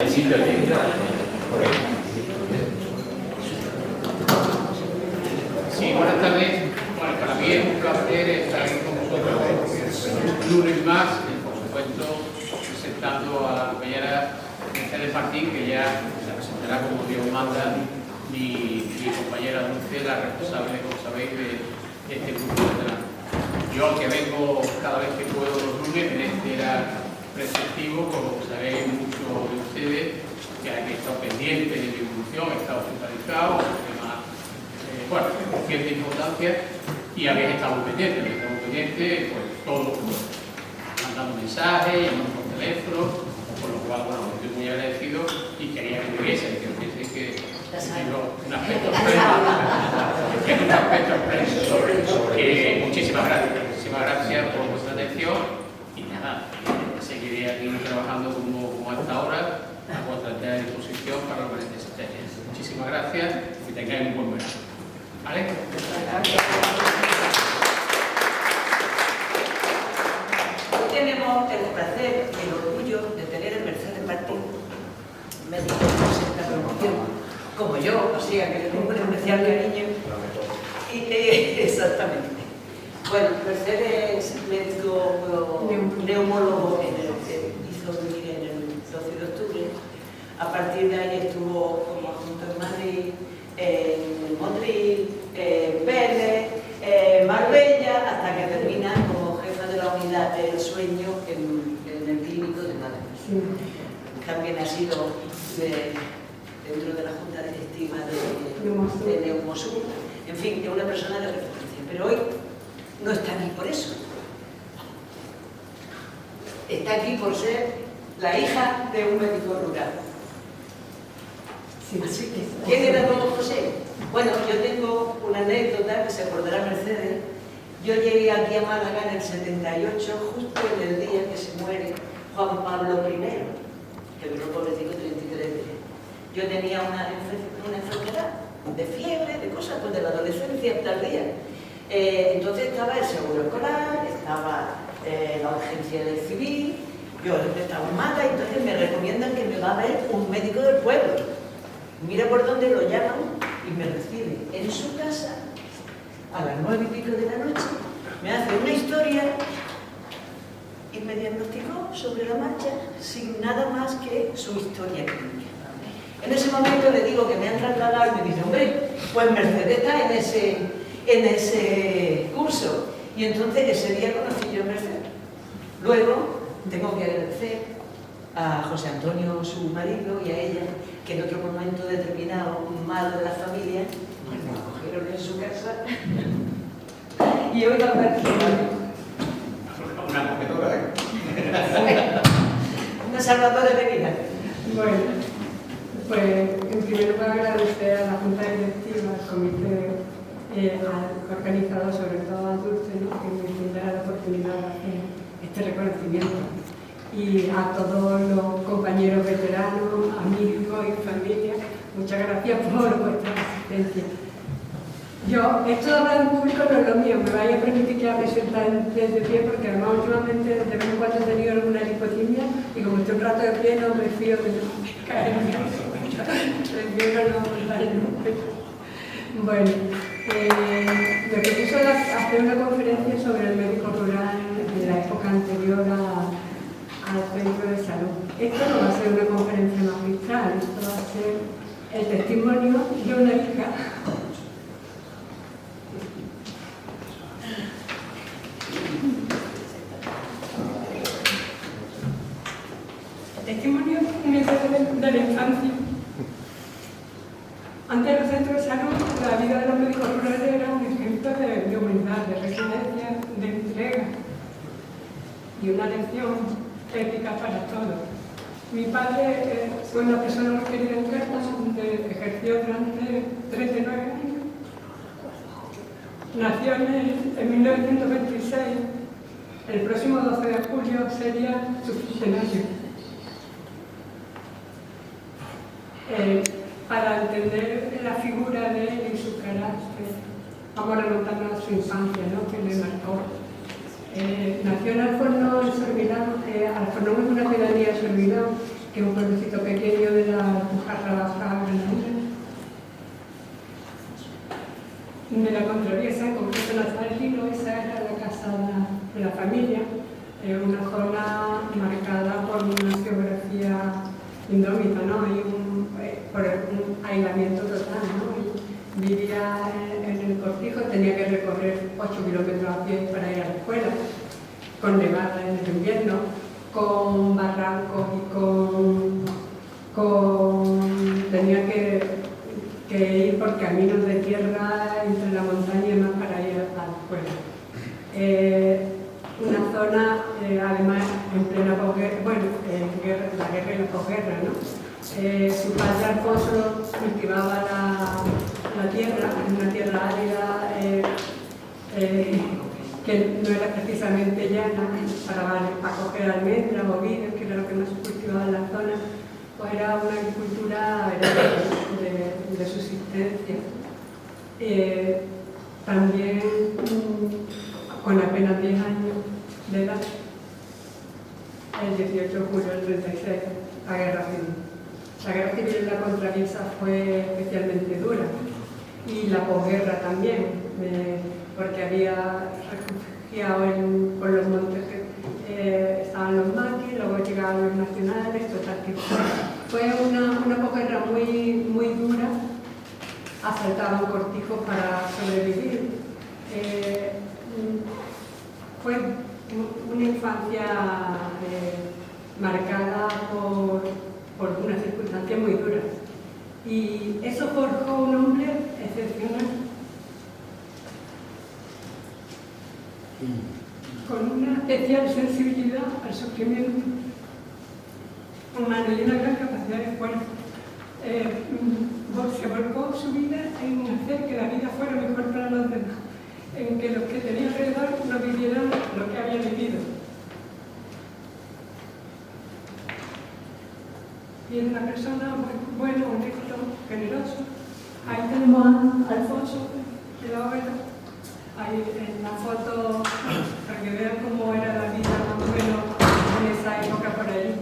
Sí, buenas tardes. Bueno, para mí es un placer estar aquí con vosotros un lunes más, y por supuesto presentando a la compañera Mercedes Martín, que ya se presentará como Dios manda, mi compañera Dulce, la responsable, como sabéis, de este grupo de verano. Yo, que vengo cada vez que puedo los lunes, en este era preceptivo, como sabéis muchos de ustedes, que he estado pendiente de mi evolución, he estado centralizado, temas, bueno, de cierta importancia, y habéis estado pendientes, pues todos, mandando mensajes, llamando por teléfono, por lo cual, bueno, estoy muy agradecido y quería que me viesen, que piensen que tengo un aspecto expreso, que muchísimas gracias por vuestra atención y nada, seguiré aquí trabajando como hasta ahora a vuestra entera disposición para lo que necesitéis. Muchísimas gracias y tengáis un buen verano. ¿Vale? Hoy tenemos el placer y el orgullo de tener a Mercedes Martín, médico de esta promoción, como yo, o sea que le tengo un especial cariño. Exactamente. Bueno, Mercedes es médico neumólogo que hizo vivir en el 12 de octubre. A partir de ahí estuvo como adjunto en Madrid, en Motril, Vélez, Marbella, hasta que termina como jefa de la unidad del sueño en el clínico de Madrid. Sí. También ha sido dentro de la junta directiva de Neumosur. En fin, es una persona de referencia. Pero hoy no está aquí por eso. Está aquí por ser la hija de un médico rural. Sí. Así que, ¿quién era don José? Bueno, yo tengo una anécdota que se acordará Mercedes. Yo llegué aquí a Málaga en el 78, justo en el día que se muere Juan Pablo I, que duró pobrecito 33 días. Yo tenía una enfermedad de fiebre, de cosas, pues de la adolescencia tardía. Entonces estaba el seguro escolar, estaba la urgencia del civil, yo estaba mala, y entonces me recomiendan que me va a ver un médico del pueblo. Mira por dónde lo llaman y me recibe en su casa a las 9 y pico de la noche, me hace una historia y me diagnosticó sobre la marcha sin nada más que su historia clínica. En ese momento le digo que me han trasladado y me dice, hombre, pues Mercedes está en ese curso. Y entonces ese día conocí yo a Mercedes. Luego tengo que agradecer a José Antonio, su marido, y a ella, que en otro momento determinado, mal de la familia, pues me acogieron en su casa y hoy va a ver una acogedora, ¿eh? Una salvadora de vida. Bueno, pues en primer lugar agradecer a la Junta Directiva, al comité, al organizador, sobre todo a Dulce, ¿no?, que me brindara la oportunidad de hacer este reconocimiento. Y a todos los compañeros veteranos, amigos y familia, muchas gracias por vuestra asistencia. Esto de hablar en público no es lo mío, me vais a permitir que hable sentada desde pie, porque además últimamente de vez en cuando he tenido alguna lipocimia y como estoy un rato de pie no me fío de no caerme. Prefiero no montarme. Bueno, me propuso hacer una conferencia sobre el médico rural de la época anterior al centro de salud. Esto no va a ser una conferencia magistral, esto va a ser el testimonio de una hija. Testimonio de la infancia. Antes de los centros de salud, la vida de los médicos rurales era un ejemplo de humildad, de resiliencia, de entrega y una lección ética para todos. Mi padre fue una persona requerida en Huerta, donde ejerció durante 39 años. Nació en 1926. El próximo 12 de julio sería su centenario. Para entender la figura de él y su carácter, vamos a remontarnos a su infancia, ¿no?, que le marcó. Nació en Alfornón, en Sorbilán, que Alfornón es una pedanía de Sorbilán, que es un pueblecito pequeño indómita, ¿no? Y por un aislamiento total, ¿no? Y vivía en el Cortijo, tenía que recorrer 8 kilómetros a pie para ir a la escuela, con nevada en el invierno, con barrancos y tenía que ir por caminos de tierra entre la montaña y demás para ir a la escuela. Una zona, además, en plena posguerra, bueno, la guerra y la posguerra, ¿no? Su padre Alfonso cultivaba la tierra, una tierra árida que no era precisamente llana para coger almendras o vides, que era lo que más se cultivaba en la zona, pues era una agricultura de subsistencia. También con apenas 10 años de edad, el 18 de julio del 36, la guerra civil. La guerra civil en la contravisa fue especialmente dura, y la posguerra también, porque había refugiados por los montes, estaban los maquis, luego llegaban los nacionales, total que fue una posguerra muy dura. Asaltaban cortijos para sobrevivir. Fue una infancia marcada por unas circunstancias muy duras, y eso forjó un hombre excepcional, con una especial sensibilidad al sufrimiento humano y una gran capacidad de esfuerzo. Se volcó su vida en hacer que la vida fuera mejor para los demás, en que los que tenía alrededor no vivieran lo que había vivido. Y es una persona muy buena, honesto, generoso. Ahí tenemos a Alfonso, el abuelo, ahí en la foto, para que vean cómo era la vida más o menos en esa época por allí.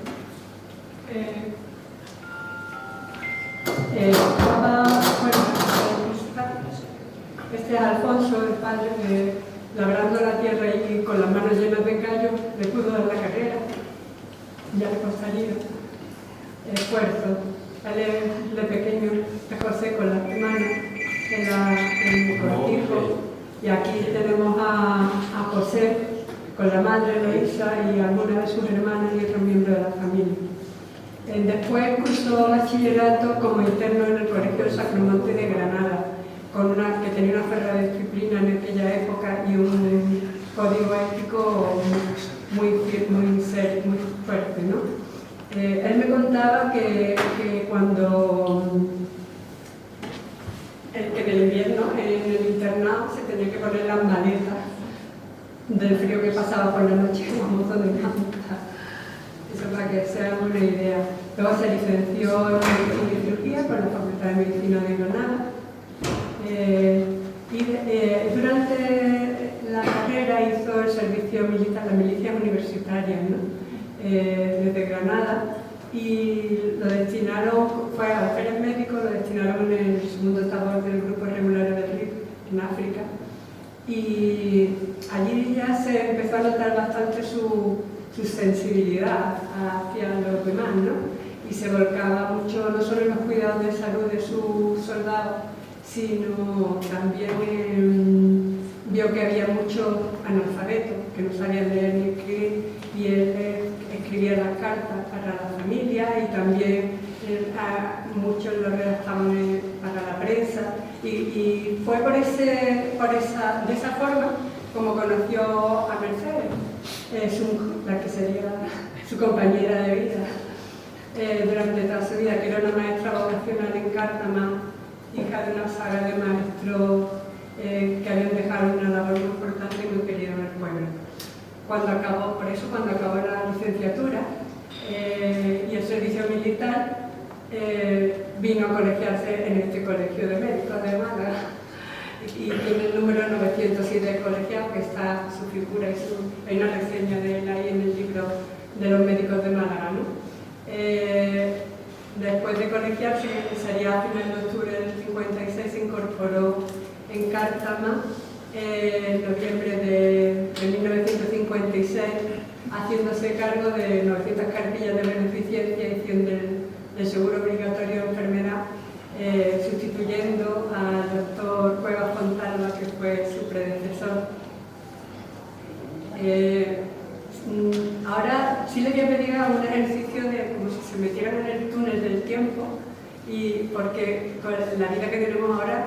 Este es Alfonso, el padre, labrando la tierra y con las manos llenas de callos, le pudo dar la carrera, ya le costaría esfuerzo. Él de pequeño, de José con las manos en el cortijo, y aquí tenemos a José con la madre Eloísa y algunas de sus hermanas y otros miembros de la familia. Después cursó bachillerato como interno en el Colegio del Sacromonte de Granada, que tenía una ferra disciplina en aquella época y un código ético muy serio, muy fuerte, ¿no? Él me contaba que cuando en el invierno, en el internado, se tenía que poner las maletas del frío que pasaba por la noche en un montón de manta. Eso para que se hagan una idea. Luego se licenció en Medicina y Cirugía por la Facultad de Medicina de Granada. Durante la carrera hizo el servicio militar, la milicia universitaria, ¿no? Desde Granada, y lo destinaron, fue a Alférez Médico, lo destinaron en el segundo tabor del Grupo Regular de RIF en África, y allí ya se empezó a notar bastante su sensibilidad hacia los demás, ¿no? Y se volcaba mucho no solo en los cuidados de salud de sus soldados, sino también vio que había muchos analfabetos que no sabían leer ni escribir, y él escribía las cartas para la familia, y también muchos lo redactaban para la prensa, y fue de esa forma como conoció a Mercedes, la que sería su compañera de vida durante toda su vida, que era una maestra vocacional en Cártama, hija de una saga de maestros que habían dejado una labor muy importante y muy querida en el pueblo. Cuando acabó la licenciatura y el servicio militar, vino a colegiarse en este colegio de médicos de Málaga, y tiene el número 907 de colegiado, que está su figura, hay una reseña de él ahí en el libro de los médicos de Málaga, ¿no? Después de colegiarse, sería a finales de octubre del 56, se incorporó en Cártama en noviembre de 1956, haciéndose cargo de 900 cartillas de beneficencia y 100 del seguro obligatorio de enfermedad, sustituyendo al doctor Cuevas Fontalva, que fue su predecesor. Ahora sí le voy a pedir un ejercicio de como si se metieran en el túnel del tiempo, y porque con la vida que tenemos ahora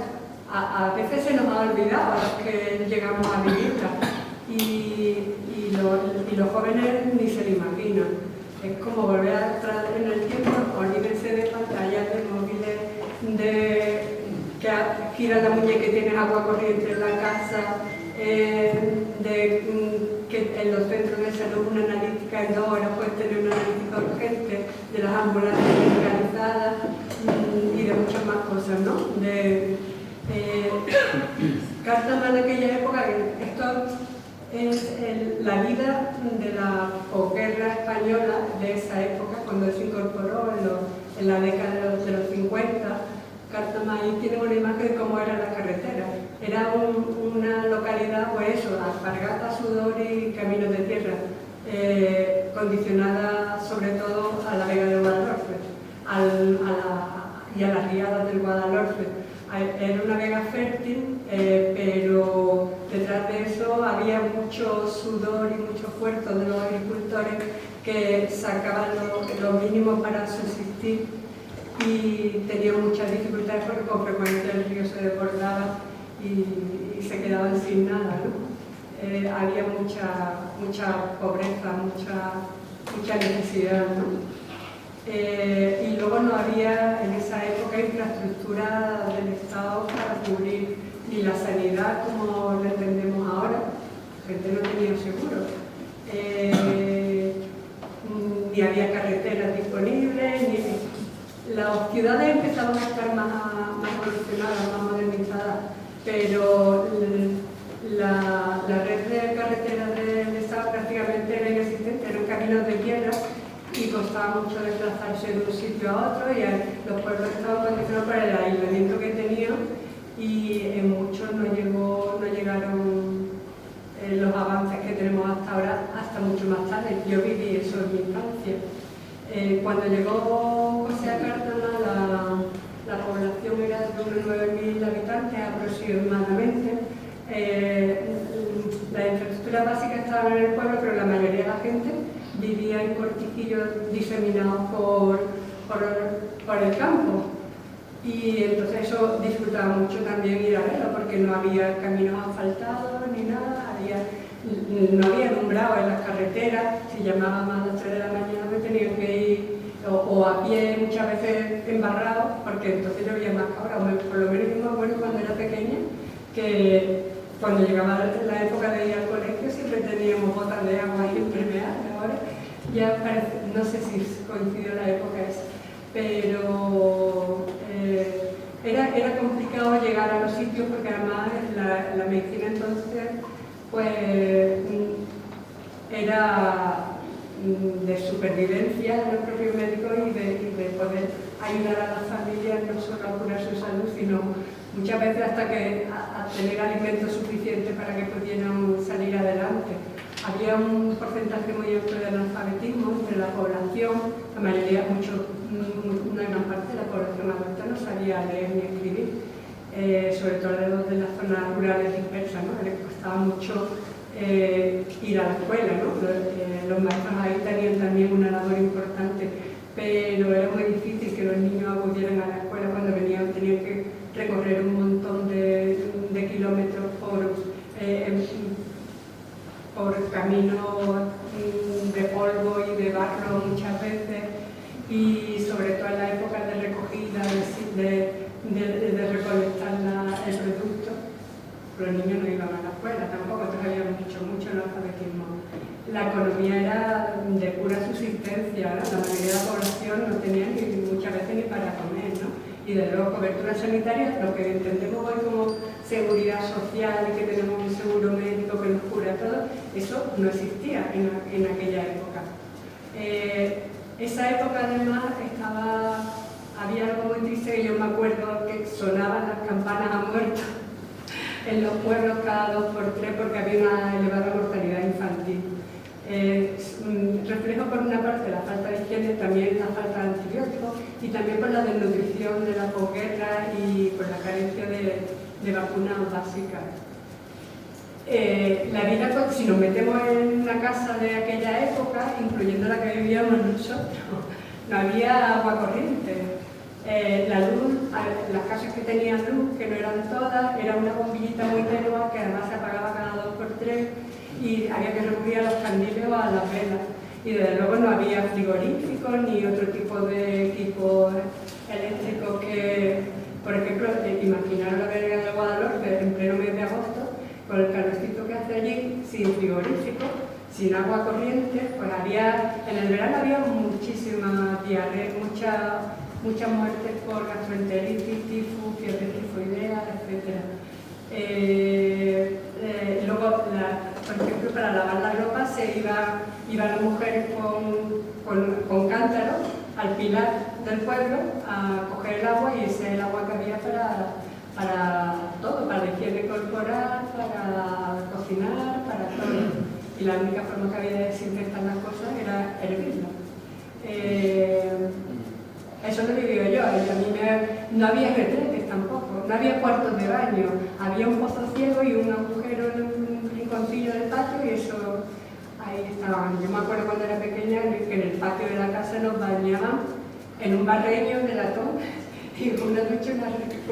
a veces se nos ha olvidado a los que llegamos a vivirla, y los jóvenes ni se lo imaginan. Es como volver atrás en el tiempo, olvídense de pantallas, de móviles, de que gira la muñeca y tienes agua corriente en la casa, de que en los centros de salud una analítica en 2 horas puedes tener una analítica urgente, de las ambulancias medicalizadas y de muchas más cosas, ¿no? Cartman de aquella época, esto es la vida de la posguerra española de esa época, cuando se incorporó en la década de los 50. Cartman ahí tiene una imagen de cómo era la carretera. Era una localidad, pues eso, alpargata, sudor y caminos de tierra, condicionada sobre todo a la vega de Guadalhorce y a las riadas del Guadalhorce. Era una vega fértil, pero detrás de eso había mucho sudor y mucho esfuerzo de los agricultores que sacaban lo mínimo para subsistir, y tenían muchas dificultades porque con frecuencia el río se desbordaba y se quedaban sin nada, ¿no? Había mucha pobreza, mucha necesidad, ¿no? Y luego no había en esa época infraestructura del Estado para cubrir ni la sanidad como la entendemos ahora. La gente no tenía seguro, ni había carreteras disponibles, las ciudades empezaban a estar más evolucionadas, más modernizadas, pero la red de carreteras del Estado prácticamente era inexistente, eran caminos de tierra y costaba mucho desplazarse de un sitio a otro, y los pueblos estaban condicionados por el aislamiento que tenían, y en muchos no llegaron los avances que tenemos hasta ahora, hasta mucho más tarde. Yo viví eso en mi infancia. Cuando llegó José a Cartama, la población era de unos 9.000 habitantes aproximadamente. La infraestructura básica estaba en el pueblo, pero la mayoría de la gente vivía en cortijillos diseminados por el campo. Y entonces eso disfrutaba mucho también ir a verlo, porque no había caminos asfaltados ni nada, no había alumbrado en las carreteras. Si llamaba más a las 3 de la mañana me tenían que ir o a pie, muchas veces embarrado, porque entonces llovía más que ahora. Por lo menos yo me acuerdo cuando era pequeña que cuando llegaba la época de ir al colegio siempre teníamos botas de agua impermeables. Ahora ya parece, no sé si coincidió la época esa, pero era complicado llegar a los sitios, porque además la medicina entonces pues era de supervivencia de los propios médicos y de poder ayudar a las familias no solo a curar su salud, sino muchas veces hasta a tener alimentos suficientes para que pudieran salir adelante. Había un porcentaje muy alto de analfabetismo entre la población. La mayoría, una gran parte de la población adulta no sabía leer ni escribir, sobre todo de las zonas rurales dispersas, ¿no? Les costaba mucho ir a la escuela, ¿no? Los maestros ahí tenían también una labor importante, pero era muy difícil que los niños acudieran a la escuela cuando tenían que recorrer un montón de kilómetros por caminos de polvo y de barro muchas veces, y sobre todo en la época de recogida, de recolectar el producto. Los niños no iban a la escuela tampoco, entonces había mucho analfabetismo. La economía era de pura subsistencia, ¿no? La mayoría de la población no tenía muchas veces ni para comer, ¿no? Y desde luego cobertura sanitaria, lo que entendemos hoy como seguridad social y que tenemos un seguro médico que nos cura todo, eso no existía en aquella época. Esa época además había algo muy triste, que yo me acuerdo que sonaban las campanas a muertos en los pueblos cada 2 por 3 porque había una elevada mortalidad infantil. Reflejo por una parte la falta de higiene, también la falta de antibióticos y también por la desnutrición de la posguerra y por la carencia de vacunas básicas. La vida, si nos metemos en una casa de aquella época, incluyendo la que vivíamos nosotros, no había agua corriente. La luz, las casas que tenían luz, que no eran todas, era una bombillita muy tenue que además se apagaba cada 2 por 3 y había que recurrir a los candiles o a las velas. Y desde luego no había frigoríficos ni otro tipo de equipos eléctricos que, por ejemplo, imaginaros la verga de Guadalhorce en pleno mes de agosto, con el calorcito que hace allí, sin frigorífico, sin agua corriente, pues en el verano había muchísimas diarreas, muchas muertes por gastroenteritis, tifus, fiebre tifoidea, etc. Luego, por ejemplo, para lavar la ropa iban las mujeres con cántaros al pilar del pueblo a coger el agua y ese es el agua que había para todo, para la higiene corporal, para cocinar, para todo. Y la única forma que había de desinfectar las cosas era hervirlas. Eso lo viví yo, y a mí no había retretes tampoco, no había cuartos de baño, había un pozo ciego y un agujero en un rinconcillo del patio y eso, ahí estaban. Yo me acuerdo cuando era pequeña que en el patio de la casa nos bañaban en un barreño de latón y con una ducha, una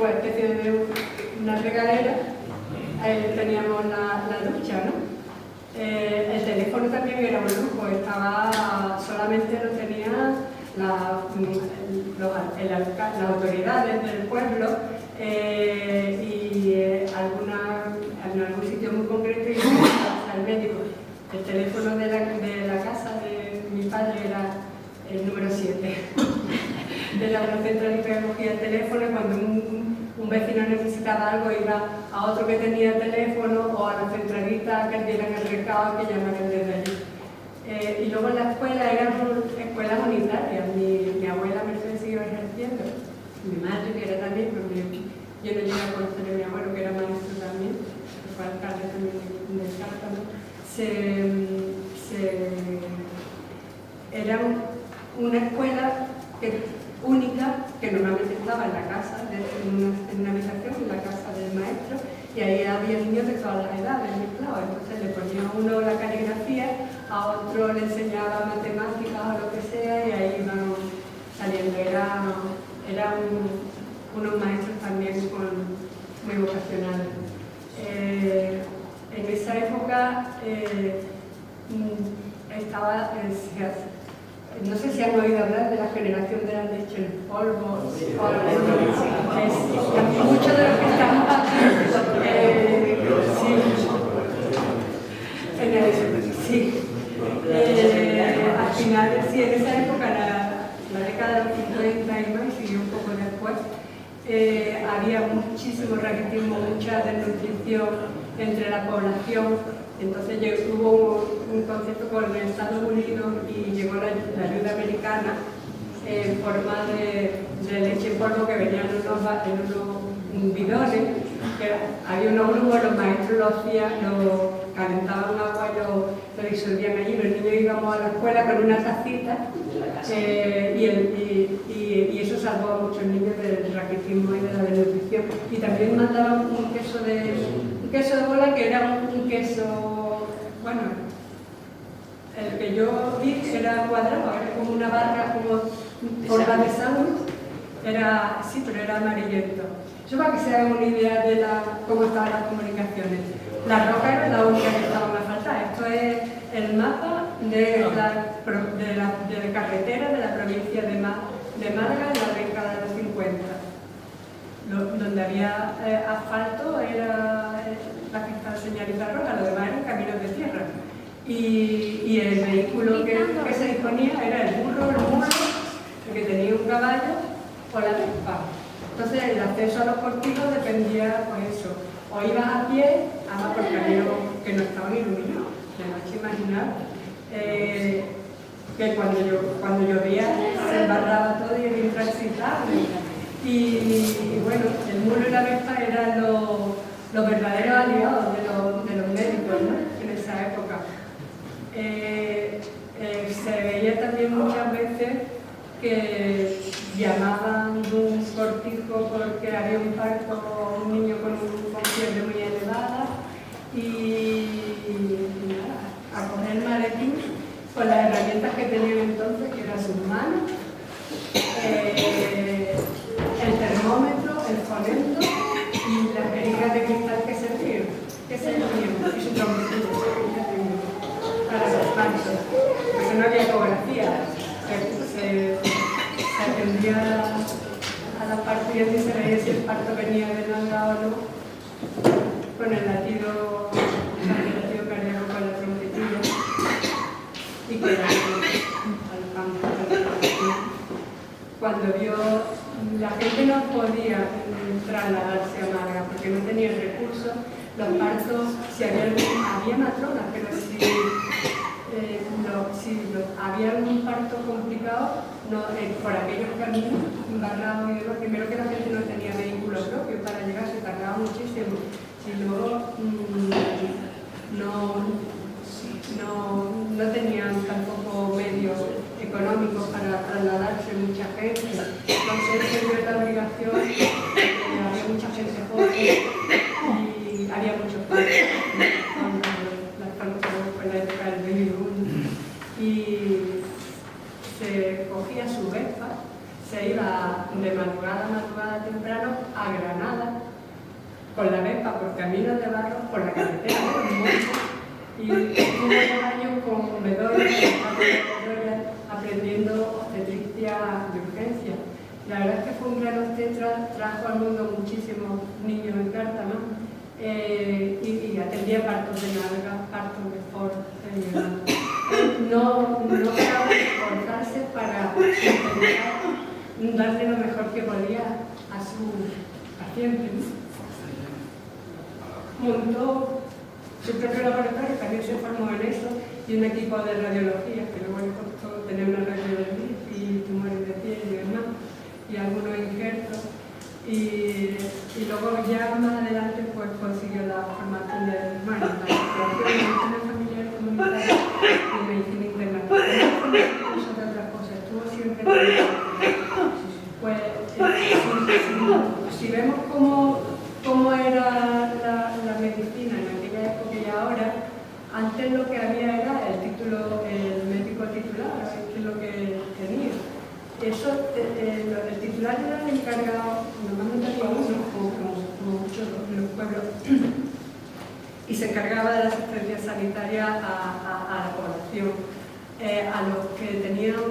especie de una regadera, teníamos la ducha, ¿no? El teléfono también era un lujo, solamente lo tenía las autoridades del pueblo y en algún sitio muy concreto y al médico. El teléfono de la casa de mi padre era el número 7 de la centralita que cogía el teléfono y cuando un vecino necesitaba algo iba a otro que tenía teléfono o a la centralita que dieran el recado que llamaran desde allí. Y luego en la escuela eran escuelas unitarias. Mi abuela Mercedes siguió ejerciendo, mi madre que era también, pero yo no llegué a conocer a mi abuelo que era maestro también, que fue alcalde también de Cártamo. Era una escuela única que normalmente estaba en la casa, en una habitación, en la casa del maestro, y ahí había niños de todas las edades mezclados. Entonces le ponía a uno la caligrafía, a otro le enseñaba matemáticas o lo que sea, y ahí iban saliendo. Eran unos maestros también muy vocacionales. En esa época estaba, no sé si han oído hablar de la generación de la leche en polvo. Muchos de los que estamos aquí, al final, sí, en esa época, la década de los 50 y más, y un poco después, había muchísimo raquitismo, mucha desnutrición entre la población. Entonces hubo un concierto con Estados Unidos y llegó la ayuda americana en forma de leche en polvo que venían en unos bidones, que había unos grupos, los maestros lo hacían, lo calentaban agua y lo disolvían allí. Los niños íbamos a la escuela con una tacita y eso salvó a muchos niños del raquitismo y de la desnutrición. Y también mandaban un queso de bola que era un queso, bueno, el que yo vi era cuadrado, era como una barra, como forma de sándwich, sí, pero era amarillento. Eso para que se hagan una idea de cómo estaban las comunicaciones. La roca era la única que estaba a faltar. Esto es el mapa de la carretera de la provincia de Málaga en la década de los 50. Donde había asfalto era la que estaba señalizada roja, lo demás eran caminos de tierra. Y el vehículo que se disponía era el burro, el que tenía un caballo o la vespa. Entonces el acceso a los cortijos dependía, pues eso, o ibas a pie, además por caminos que no estaban iluminados. De noche imaginar que cuando llovía se embarraba todo y era intransitable. Y bueno, el burro y la vespa eran los verdaderos aliados de los médicos, ¿no? En esa época. Se veía también muchas veces que llamaban de un cortijo porque había un parto, un niño con fiebre muy elevada y nada, a coger el maletín con las herramientas que tenían entonces, que eran sus manos, el termómetro, el fonendo y las jeringas de cristal que servían y su trombocina para los partos, porque no había ecografía, se atendía a la partida y se veía si el parto venía de nada o no, con el latido cardíaco con la trompetilla y con el campo. Cuando vio, la gente no podía trasladarse a Málaga porque no tenía recursos, los partos, si había matronas, pero si había algún parto complicado, no, por aquellos caminos embarrados y demás, primero que la gente no tenía vehículo propio para llegar, se tardaba muchísimo. Y luego no tenían tampoco medios económicos para trasladarse mucha gente. Entonces se dio la obligación, había mucha gente joven y había muchos padres con la época del baby boom. Y se cogía su Vespa, se iba de madrugada temprano a Granada con la Vespa por caminos de barro, por la carretera de los montes, y estuvo 2 años con Bedoya, aprendiendo obstetricia de urgencia. La verdad es que fue un gran obstetra, trajo al mundo muchísimos niños en Cártama y atendía partos de nalga, partos de force. No paraba de esforzarse para intentar darle lo mejor que podía a su paciente. Montó su propio laboratorio, también se formó en eso, y un equipo de radiología, que luego le costó tener una radiología y tumores de piel y demás, y algunos injertos. Y luego ya más adelante pues consiguió la formación de la Asociación de Medicina Familiar Comunitaria y Medicina Internacional. De otras cosas, estuvo siempre pues si vemos cómo era la medicina en aquella época y ahora, antes lo que había era el médico titular, que es lo que tenía. Eso, el titular era el encargado, normalmente había uno, como muchos de los pueblos, y se encargaba de la asistencia sanitaria a la población. A los que tenían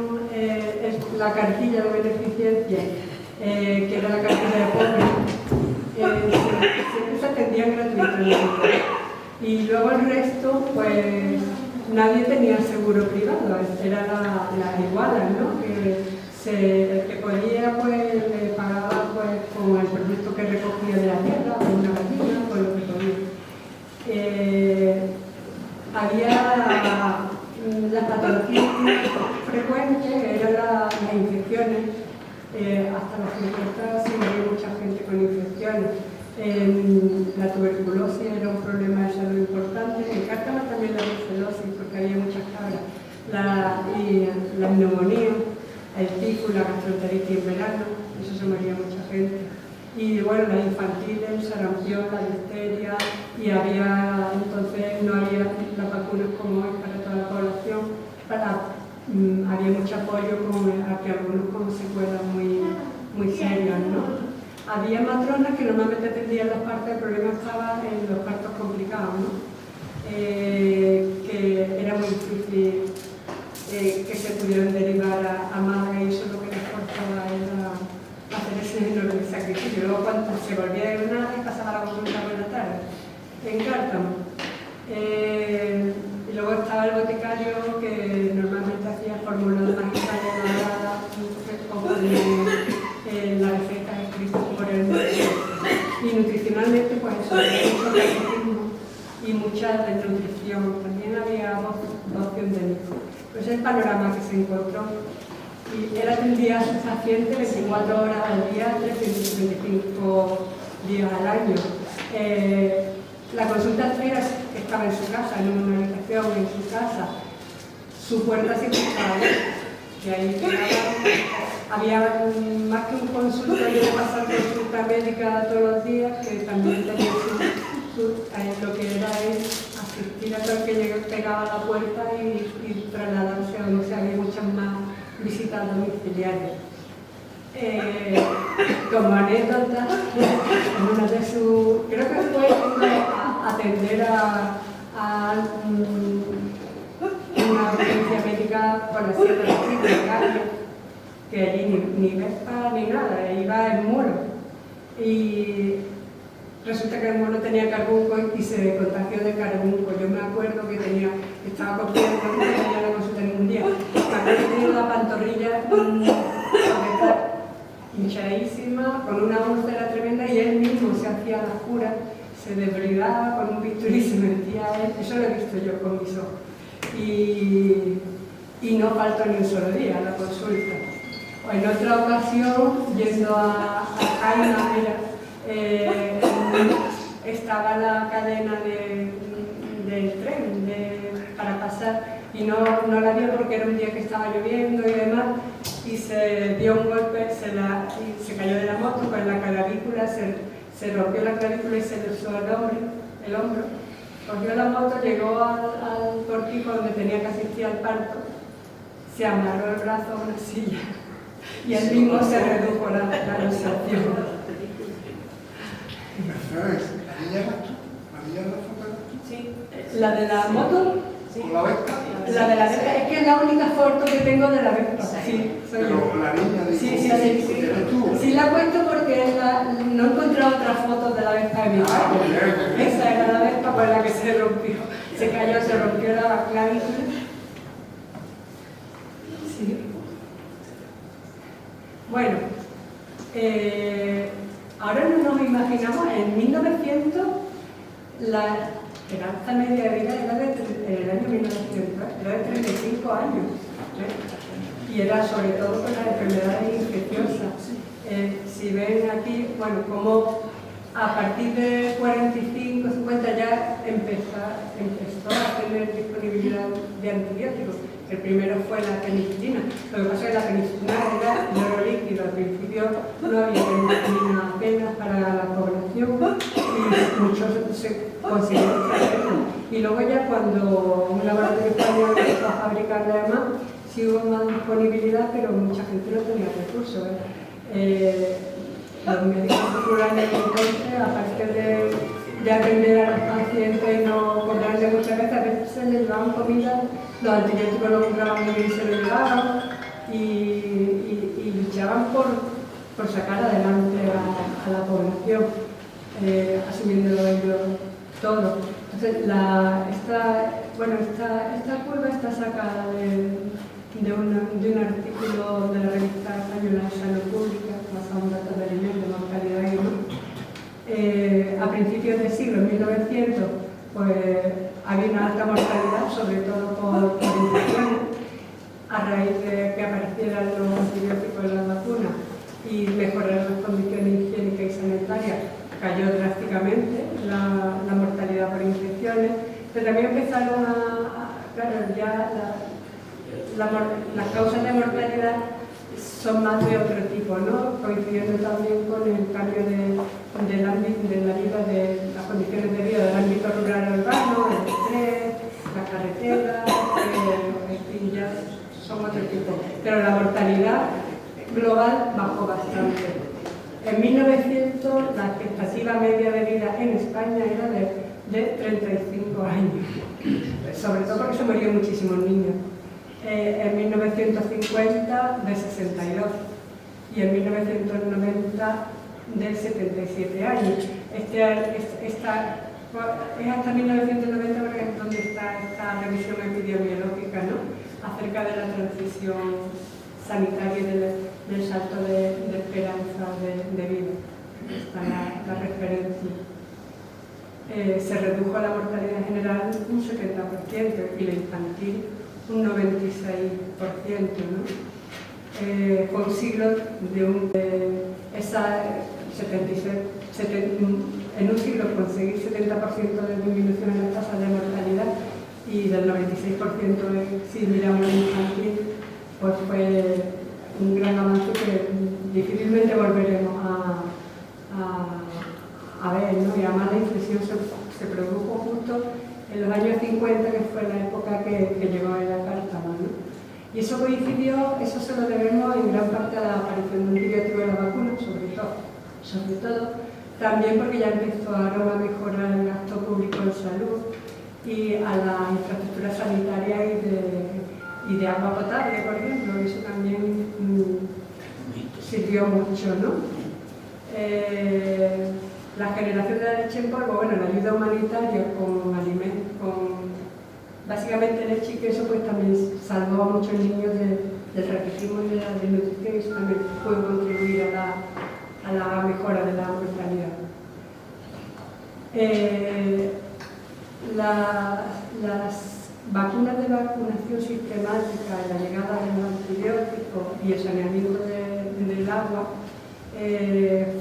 la cartilla de beneficencia, que era la cartilla de pobre, siempre se atendían gratuitamente. Y luego el resto, pues nadie tenía seguro privado, era la iguala, ¿no? El que podía, pues le pagaba pues, con el producto que recogía de la tierra, con una gallina, con lo que podía. Había las patologías frecuentes, eran las infecciones. Hasta los 50 se moría mucha gente con infecciones. La tuberculosis era un problema de salud importante. En Cártama también la brucelosis, porque había muchas cabras. La neumonía, el tifus, la gastroenteritis en verano, eso se moría mucha gente. Y bueno, las infantiles, el sarampión, la difteria, y entonces no había las vacunas como hoy para toda la población. Había mucho apoyo a que algunos con secuelas muy serias, ¿no? Había matronas que normalmente atendían los partos, el problema estaba en los partos complicados, ¿no? Que era muy difícil que se pudieran derivar a Málaga, y eso lo que les forzaba era hacer ese enorme sacrificio. Luego cuando se volvía de Granada y pasaba la consulta por la tarde en Cártama. Y luego estaba el boticario, que normalmente hacía fórmulas magistrales elaboradas o con las recetas escritas por el médico. Y nutricionalmente, pues eso, mucho catecismo y mucha desnutrición. También había opción de niños. Pues el panorama que se encontró. Y él atendía a sus pacientes 24 horas al día, 325 días al año. La consulta era que estaba en su casa, en una habitación, en su casa. Su puerta siempre estaba abierta, y ahí quedaba había más que un consultorio de pasar consulta médica todos los días, que también tenía lo que era es asistir a todo el que pegaba a la puerta y trasladarse a donde había muchas más visitas domiciliarias. Como anécdota, en una de sus, creo que fue a atender a una urgencia médica por la Sierra de Cádiz, que allí ni Vespa ni nada, iba en muro. Y resulta que el mono tenía carbunco y se contagió de carbunco. Yo me acuerdo que estaba cogiendo, no tenía la consulta ningún día. Había tenido la pantorrilla hinchadísima, con una úlcera tremenda, y él mismo se hacía la cura, se desbridaba con un bisturí, se metía a él. Eso lo he visto yo con mis ojos. Y no faltó ni un solo día a la consulta. En otra ocasión, yendo a Jaima, estaba la cadena del tren para pasar y no la vio porque era un día que estaba lloviendo y demás, y se dio un golpe, y se cayó de la moto con la clavícula, se rompió la clavícula y se le usó el hombro. Cogió la moto, llegó al cortijo donde tenía que asistir al parto, se amarró el brazo a una silla y él mismo se redujo la luxación. Sí. ¿La de la moto? Sí. ¿Con la Vespa? La de la Vespa, es que es la única foto que tengo de la Vespa. Sí, soy yo. Pero la niña dijo, sí. Sí la cuento porque no he encontrado otra foto de la Vespa de mi padre. Esa era la Vespa con la que se rompió. Se cayó, se rompió la clavícula. Sí. Bueno, ahora no nos imaginamos, en 1900 la esperanza media de vida era en el año 1900, era de 35 años, y era sobre todo con las enfermedades infecciosas. Si ven aquí, bueno, como a partir de 45, 50 ya empezó a tener disponibilidad de antibióticos. El primero fue la penicilina. Lo que pasa es que la penicilina era oro líquido. Al principio no había penicilina apenas para la población y muchos se consiguieron hacerlo. Y luego ya cuando un laboratorio español empezó a fabricarla además, sí hubo más disponibilidad, pero mucha gente no tenía recursos. Los médicos rurales entonces, aparte de atender a los pacientes y no cobrarle muchas veces, a veces se les llevaban comida, los antibióticos lo compraban muy bien y se lo llevaban y luchaban por sacar adelante a la población, asumiéndolo ellos todo. Entonces, esta curva está sacada de un artículo de la revista española de Salud Pública, basado en datos de alimentos, mortalidad y demás. A principios del siglo, en 1900, pues había una alta mortalidad, sobre todo por infecciones, a raíz de que aparecieran los antibióticos en las vacunas y mejorar las condiciones higiénicas y sanitarias, cayó drásticamente la mortalidad por infecciones, pero también empezaron las causas de mortalidad son más de otro tipo, ¿no? Coincidiendo también con el cambio de la vida, de las condiciones de vida del ámbito rural urbano, el estrés, la carretera, en fin, ya son otro tipo. Pero la mortalidad global bajó bastante. En 1900 la expectativa media de vida en España era de 35 años, sobre todo porque se morían muchísimos niños. En 1950 de 62 y en 1990 de 77 años. Es hasta 1990 porque es donde está esta revisión epidemiológica, ¿no? Acerca de la transición sanitaria y del salto de esperanza de vida. Está la referencia. Se redujo la mortalidad general un 70% y la infantil un 96%, ¿no? Fue un siglo en un siglo conseguir 70% de disminución en las tasas de mortalidad y del 96% si miramos el infantil, pues fue un gran avance que difícilmente volveremos a ver, ¿no? Y además la inflexión se produjo justo en los años 50, que fue la época que llegó a la Cártama, ¿no? Y eso coincidió, eso se lo debemos en gran parte a la aparición de antibióticos en las vacunas, sobre todo, también porque ya empezaron a mejorar el gasto público en salud y a la infraestructura sanitaria y de agua potable, por ejemplo, eso también sirvió mucho, ¿no? La generación de la leche en polvo, bueno, la ayuda humanitaria básicamente leche y queso, pues también salvó a muchos niños del raquitismo y de la desnutrición, y eso también puede contribuir a la mejora de la mortalidad. Las vacunas de vacunación sistemática, la llegada de los antibióticos y el saneamiento del agua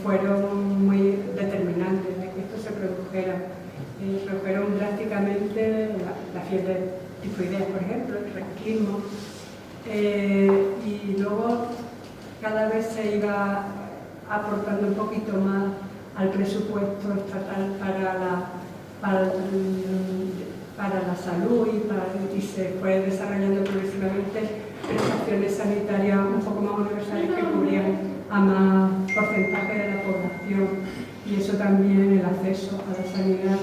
fueron muy determinantes de que esto se produjera. Redujeron drásticamente la fiebre tifoidea, por ejemplo, el raquitismo, y luego cada vez se iba aportando un poquito más al presupuesto estatal para la salud y se fue desarrollando progresivamente prestaciones sanitarias un poco más universales que cubrían a más porcentaje de la población, y eso también, el acceso a la sanidad,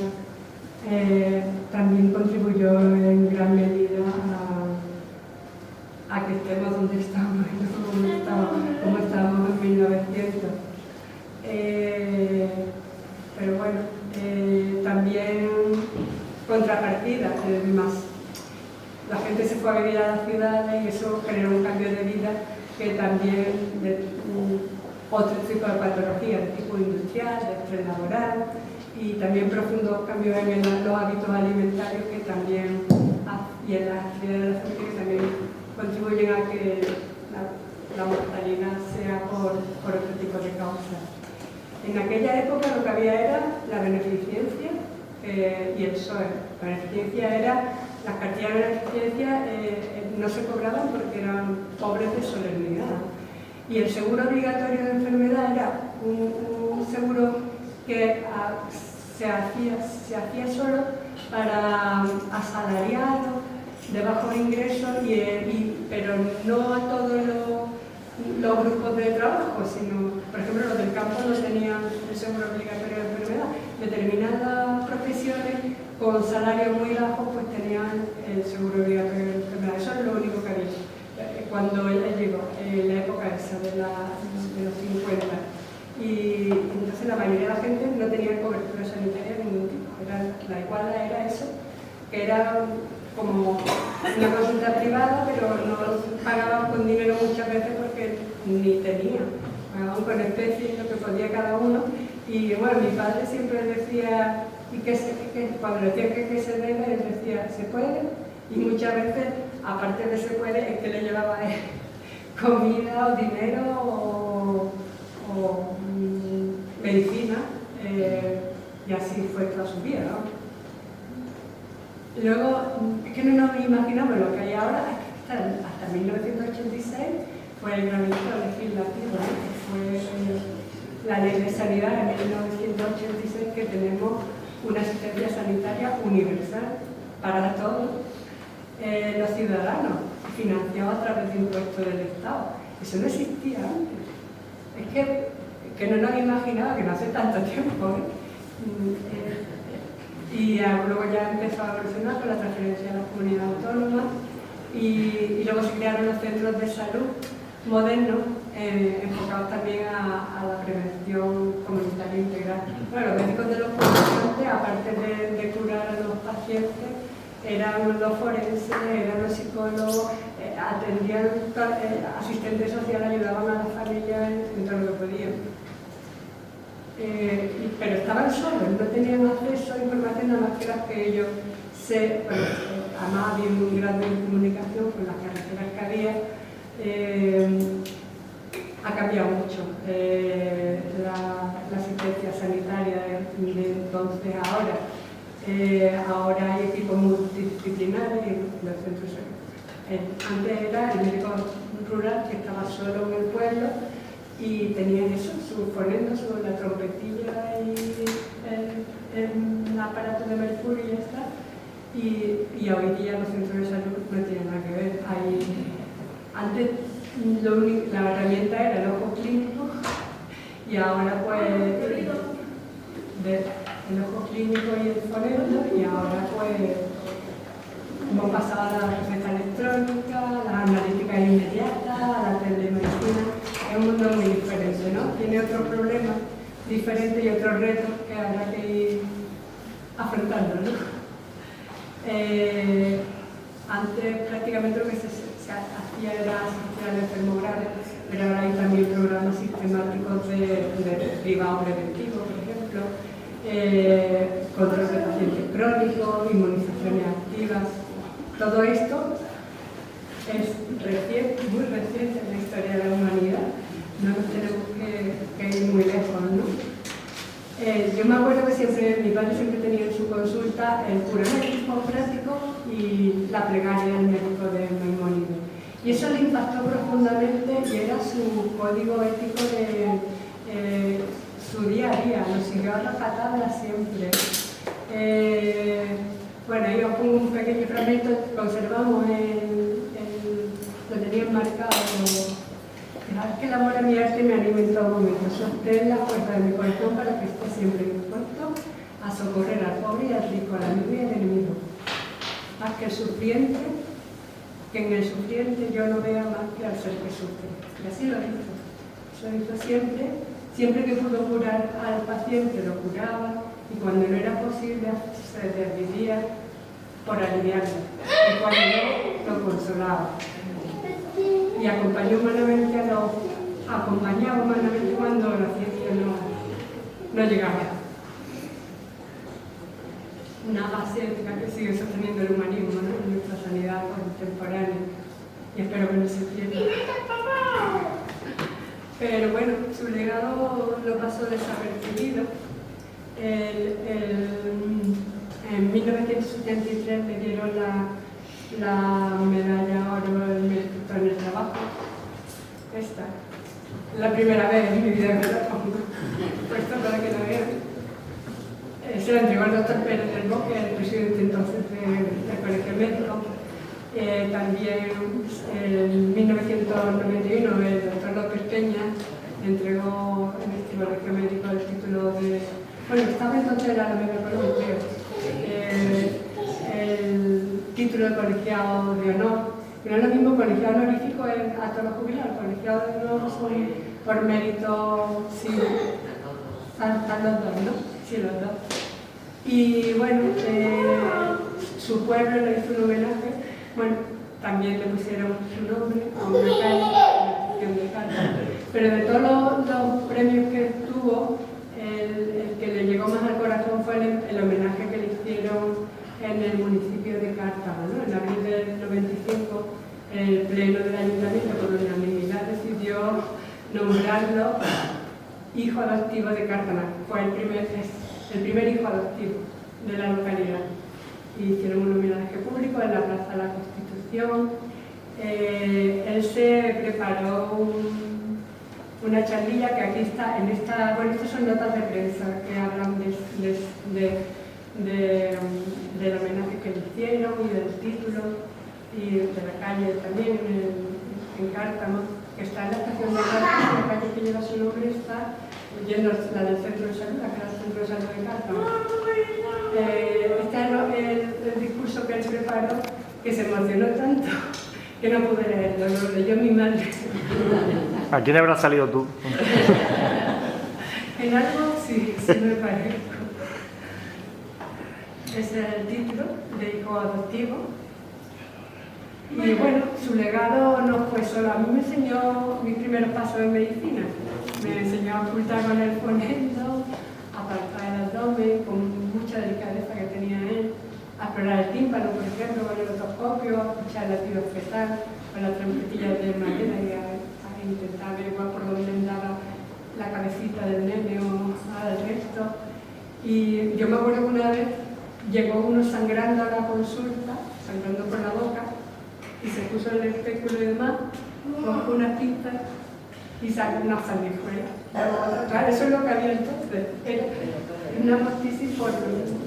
también contribuyó en gran medida a que estemos donde estamos, como estábamos en 1900. Pero bueno, también contrapartida, más la gente se fue a vivir a las ciudades y eso generó un cambio de vida que también otro tipo de patologías, de tipo industrial, de estrés laboral, y también profundos cambios en los hábitos alimentarios que también, y en las actividades de la gente, que también contribuyen a que la mortalidad sea por otro tipo de causas. En aquella época lo que había era la beneficencia y el PSOE. La beneficencia era, las cantidades de beneficencia no se cobraban porque eran pobres de solemnidad. Y el seguro obligatorio de enfermedad era un seguro que se hacía solo para asalariados de bajos ingresos, pero no a todos los grupos de trabajo, sino, por ejemplo, los del campo no tenían el seguro obligatorio de enfermedad. Determinadas profesiones con salarios muy bajos pues tenían el seguro obligatorio de enfermedad. Eso es lo único que había. Cuando él llegó, en la época esa de los 50. Y entonces la mayoría de la gente no tenía cobertura sanitaria de ningún tipo. La igualdad era eso, que era como una consulta privada, pero no pagaban con dinero muchas veces porque ni tenían. Pagaban con especies, lo que podía cada uno. Y bueno, mi padre siempre decía, cuando decía que se debe, él decía, ¿se puede? Y muchas veces, aparte de se puede, es que le llevaba comida o dinero o medicina, y así fue toda su vida, ¿no? Luego, es que no nos imaginamos lo que hay ahora, hasta 1986 fue el gran hito legislativo, ¿no? Fue la ley de sanidad en 1986, que tenemos una asistencia sanitaria universal para todos los ciudadanos, financiado a través de impuestos del Estado. Eso no existía antes. Es que no nos imaginaba, que no hace tanto tiempo, y luego ya empezó a evolucionar con la transferencia a las comunidades autónomas, y luego se crearon los centros de salud modernos, enfocados también a la prevención comunitaria integral. Bueno, los médicos de los pacientes, aparte de curar a los pacientes, eran los forenses, eran los psicólogos, atendían, asistentes sociales, ayudaban a las familias en todo lo que podían. Pero estaban solos, no tenían acceso a información nada más que las que ellos además había un grado de comunicación con las carreteras que había. Ha cambiado mucho la asistencia sanitaria de entonces a ahora. Ahora hay equipos multidisciplinares en los centros. Antes era el médico rural que estaba solo en el pueblo y tenía eso, su fonendo, la trompetilla y el aparato de mercurio y ya está. Y hoy día los centros de salud no tienen nada que ver. Antes la herramienta era el ojo clínico y ahora pues el ojo clínico y el fonendo, y ahora pues hemos pasado a la receta electrónica, las analíticas inmediatas, a la telemedicina. Es un mundo muy diferente, ¿no? Tiene otros problemas diferentes y otros retos que habrá que ir afrontando, ¿no? Antes prácticamente lo que se hacía era asistir al enfermo grave, pero ahora hay también programas sistemáticos de cribado preventivo, por ejemplo, control de pacientes crónicos, inmunizaciones activas. Todo esto es reciente, muy reciente en la historia de la humanidad. No nos tenemos que ir muy lejos, ¿no? Yo me acuerdo que siempre, mi padre siempre tenía en su consulta el juramento práctico y la plegaria del médico de Maimónides. Y eso le impactó profundamente y era su código ético de su día a día, lo siguió a rajatabla siempre. Bueno, yo pongo un pequeño fragmento que conservamos, lo tenía marcado. Es que el amor a mi arte me anima en todo momento. Sostén la fuerza de mi corazón para que esté siempre dispuesto a socorrer al pobre y al rico, al amigo y al enemigo. Más que el sufriente, que en el sufriente yo no vea más que al ser que sufre. Y así lo hizo. Lo hizo siempre que pudo curar al paciente lo curaba, y cuando no era posible se desvivía por aliviarlo. Y cuando no, lo consolaba. Y acompañaba humanamente cuando la ciencia no llegaba. Una base ética que sigue sosteniendo el humanismo, ¿no? En nuestra sanidad contemporánea. Y espero que no se pierda. Pero bueno, su legado lo pasó desapercibido. En 1973 le dieron la medalla oro del mérito en el trabajo. Esta. La primera vez en mi vida que la pongo. Puesto para que la vean. Se la entregó el doctor Pérez del Bosque, el presidente entonces del Colegio Médico. También en 1991 el doctor López Peña entregó en este Colegio Médico el título de... Bueno, estaba entonces era la Mega Colón, creo. El título de colegiado de honor. Y no es lo mismo colegiado honorífico a todos los jubilados. Colegiado de honor son por mérito, sí, están los dos, ¿no? Sí, los dos. Y bueno, su pueblo le hizo un homenaje. Bueno, también le pusieron su nombre a una calle, a la estación de Carta. Pero de todos los premios que tuvo, el que le llegó más al corazón fue el homenaje que le hicieron en el municipio de Cártama, ¿no? En abril del 95, el pleno del ayuntamiento por unanimidad decidió nombrarlo hijo adoptivo de Cártama. Fue el primer hijo adoptivo de la localidad. Y hicieron un homenaje público en la Plaza de la Constitución. Él se preparó una charlilla que aquí está, bueno, estas son notas de prensa que hablan del homenaje que le hicieron y del título y de la calle también en Cártama, que está en la estación de Cártama, la calle que lleva su nombre está yendo la del centro de salud, acá el centro de salud de Cártama. Este es el discurso que él preparó, que se emocionó tanto que no pude leerlo, lo leyó mi madre. ¿A quién habrás salido tú? En algo sí me parezco. Ese es el título de hijo adoptivo. Y bueno, su legado no fue solo. A mí me enseñó mis primeros pasos en medicina. Me enseñó a ocultar con el fonendo, a palpar el abdomen con mucha delicadeza que tenía él, a explorar el tímpano, por ejemplo, con el otoscopio, a escuchar el latido fetal con la trompetilla de madera y a intentar averiguar por dónde andaba la cabecita del nene o al resto. Y yo me acuerdo que una vez llegó uno sangrando a la consulta, sangrando por la boca, y se puso el espéculo y demás, coge unas pinzas y saca una sanguijuela. Claro, eso es lo que había entonces. Era una mortisis por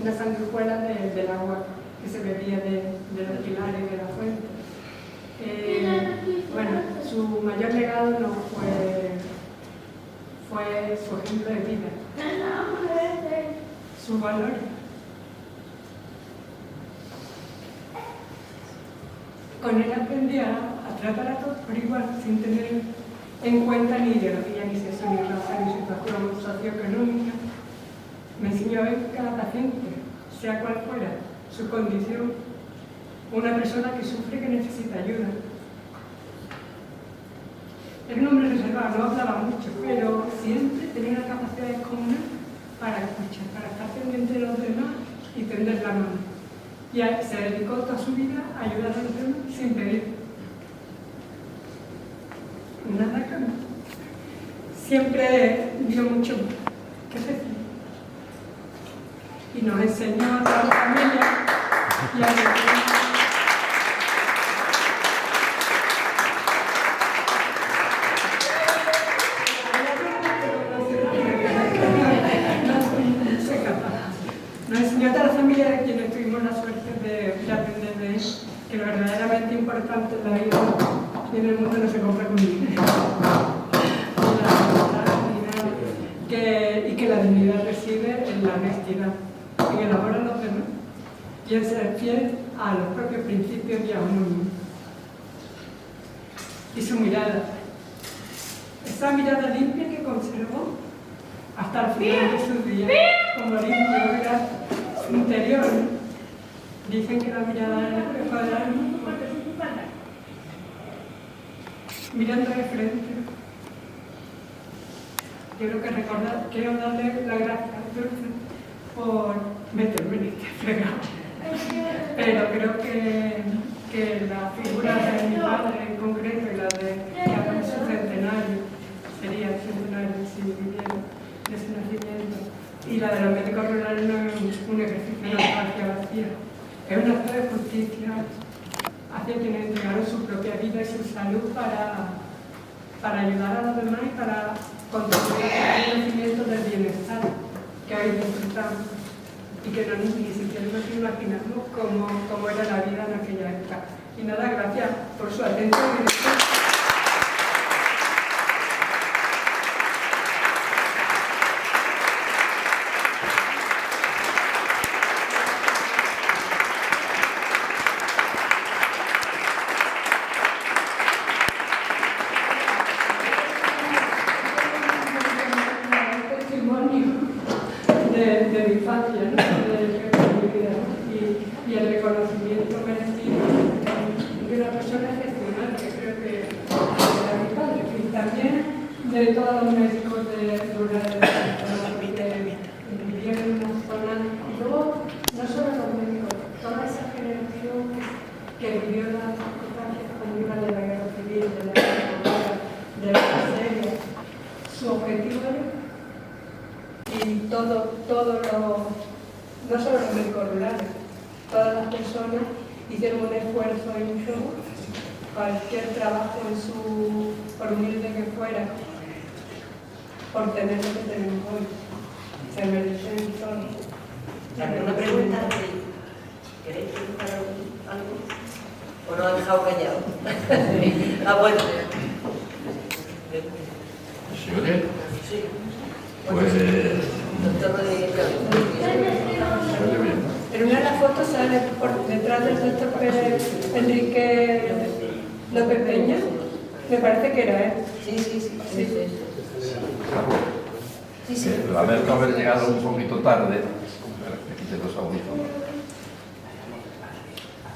una sanguijuela del agua que se bebía de los pilares y de la fuente. Bueno, su mayor legado no fue su ejemplo de vida, sus valores. Con él aprendí a tratar a todos por igual, sin tener en cuenta ni ideología, ni sexo, ni raza, ni situación socioeconómica. Me enseñó a ver que cada paciente, sea cual fuera su condición, una persona que sufre, que necesita ayuda. Era un hombre reservado, no hablaba mucho, pero siempre tenía una capacidad descomunal para escuchar, para estar pendiente de los demás y tender la mano. Y se dedicó toda su vida a ayudar a los demás sin pedir. Nada que no. Siempre dio mucho que decir. Y nos enseñó a toda la familia y a nos enseñó a toda la familia de quienes tuvimos la suerte de aprender de él, que lo verdaderamente importante en la vida y en el mundo no se compra con dinero. Y que la dignidad reside en la honestidad, en el amor a los demás y en ser fiel a los propios principios y a uno mismo. Y su mirada, esa mirada limpia que conservó hasta el final de sus días, como limpio era su interior. Dicen que la mirada es el espejo del alma. Mirando de frente. Yo creo que quiero darle las gracias a Dulce por meterme en este fregado. Pero creo que la figura de mi padre en concreto y la de que haga su centenario, sería el centenario si viviera de su nacimiento, y la de los médicos rurales no es un ejercicio de nostalgia vacía, es un acto de justicia hacia quienes entregaron su propia vida y su salud para ayudar a los demás y para contribuir al conocimiento del bienestar que hoy disfrutamos y que ni siquiera nos imaginamos cómo era la vida en aquella época. Y nada, gracias por su atención. De mi infancia, ¿no? De mi vida, y el reconocimiento merecido de una persona excepcional, que creo que era mi padre, y también de todos los médicos de rurales que vivieron en una zona, y luego no solo los médicos, toda esa generación que vivió las circunstancias conmigo de la guerra civil, de la guerra de la miseria. Su objetivo era y no solo los médicos rurales, todas las personas hicieron un esfuerzo y un show, cualquier trabajo por humilde que fuera, por tener lo que tenemos hoy. Se merecen todo. ¿Alguna pregunta? ¿Queréis preguntar algo? ¿O no han dejado callado? Bueno. ¿Se oye? Sí. Pues... Doctor Rodríguez. ¿Se oye bien? En una de las fotos sale por detrás del doctor Enrique López Peña. Me parece que era él. Sí. Lamento haber llegado un poquito tarde. Me quité los audífonos.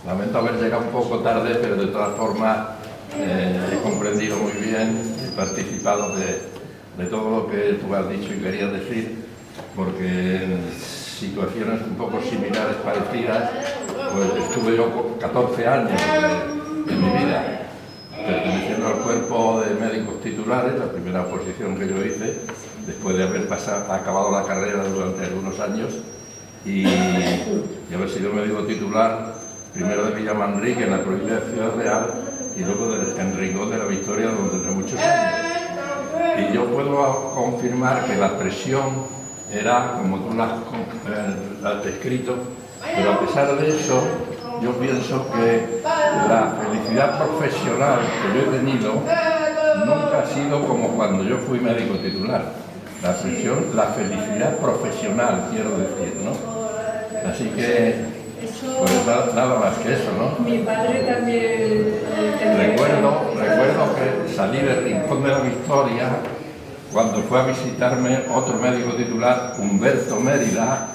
Lamento haber llegado un poco tarde, pero de todas formas he comprendido muy bien, he participado de todo lo que tú has dicho y querías decir, porque en situaciones un poco similares, parecidas, pues estuve yo 14 años de mi vida perteneciendo al cuerpo de médicos titulares, la primera oposición que yo hice, después de haber acabado la carrera durante algunos años y haber sido médico titular, primero de Villamanrique, en la provincia de Ciudad Real, y luego en Rincón de la Victoria, donde tendré muchos años. Y yo puedo confirmar que la presión era, como tú la has descrito, pero a pesar de eso, yo pienso que la felicidad profesional que yo he tenido nunca ha sido como cuando yo fui médico titular. La felicidad profesional, quiero decir, ¿no? Así que, pues nada más que eso, ¿no? Mi padre también... Recuerdo que salí del Rincón de la Victoria cuando fue a visitarme otro médico titular, Humberto Mérida,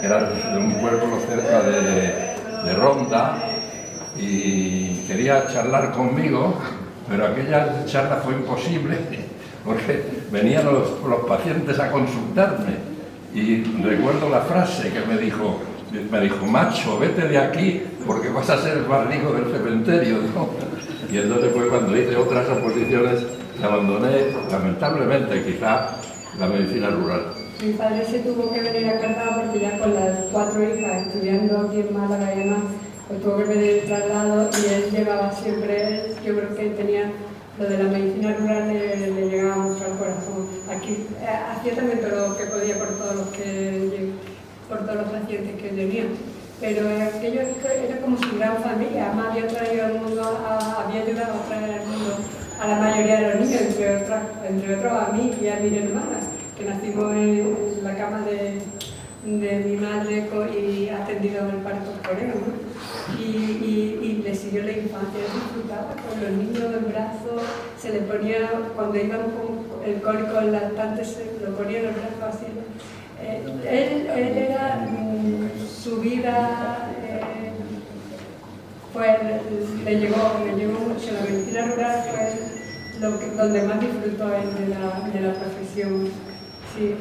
que era de un pueblo cerca de Ronda, y quería charlar conmigo, pero aquella charla fue imposible porque venían los pacientes a consultarme, y recuerdo la frase que me dijo, macho, vete de aquí porque vas a ser el más rico del cementerio, ¿no? Y entonces fue cuando hice otras oposiciones y abandoné, lamentablemente quizá, la medicina rural. Mi padre se tuvo que venir a Cartago porque ya con las 4 hijas estudiando aquí en Málaga y demás, pues tuvo que venir el traslado, y él llevaba siempre, yo creo que tenía lo de la medicina rural, le llegaba mucho al corazón. Aquí hacía también todo lo que podía por todos los pacientes que tenía, pero aquello era como su gran familia. Además había traído al mundo, había ayudado a traer al mundo a la mayoría de los niños, entre otros a mí y a mi hermana, que nacimos en la cama de mi madre y atendido en el parto por él, ¿no? Y le siguió la infancia, disfrutaba con los niños en brazos, se le ponía, cuando iban con el cólico en la lactante, se lo ponía en el brazo así. Él era su vida, pues le llegó mucho. La medicina rural fue donde más disfrutó él de la profesión. Sí,